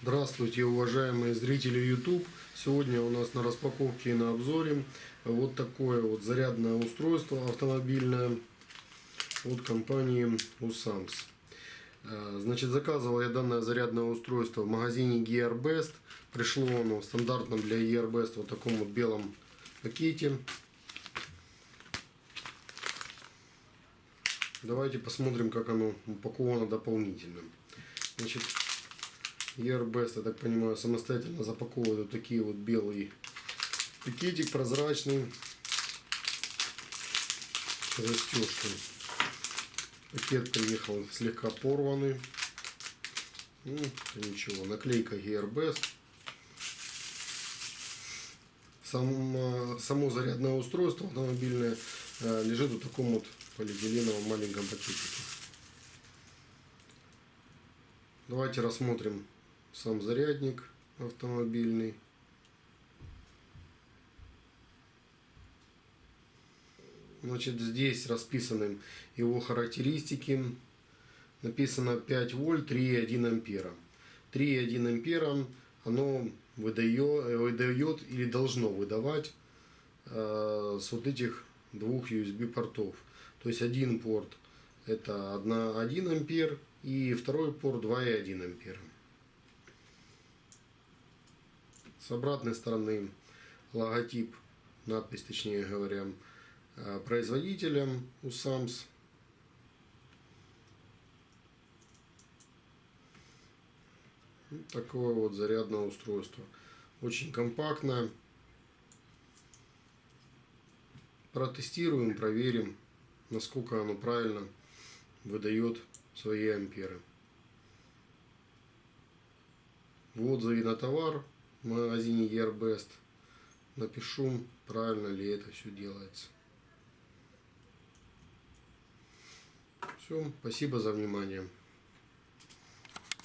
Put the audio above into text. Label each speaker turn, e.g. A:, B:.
A: Здравствуйте, уважаемые зрители YouTube. Сегодня у нас на распаковке и на обзоре вот такое вот зарядное устройство автомобильное от компании Usams. Значит, заказывал я данное зарядное устройство в магазине Gearbest. Пришло оно в стандартном для Gearbest вот таком вот белом пакете. Давайте посмотрим, как оно упаковано дополнительно. Значит, Gearbest, я так понимаю, самостоятельно запаковывает вот такие вот белый пакетик прозрачный с застежкой. Пакет приехал слегка порванный. Ну, ничего, наклейка Gearbest. Само зарядное устройство автомобильное лежит в таком вот полиэтиленовом маленьком пакетике. Давайте рассмотрим сам зарядник автомобильный. Значит, здесь расписаны его характеристики. Написано 5 вольт, 3,1 ампера. 3,1 ампера оно выдает или должно выдавать с вот этих двух USB портов. То есть один порт это 1 ампер и второй порт 2,1 ампера. С обратной стороны логотип, надпись, точнее говоря, производителя Usams. Такое вот зарядное устройство. Очень компактное. Протестируем, проверим, насколько оно правильно выдает свои амперы. В отзыве на товар в магазине Gearbest напишу, правильно ли это все делается. Все, спасибо за внимание.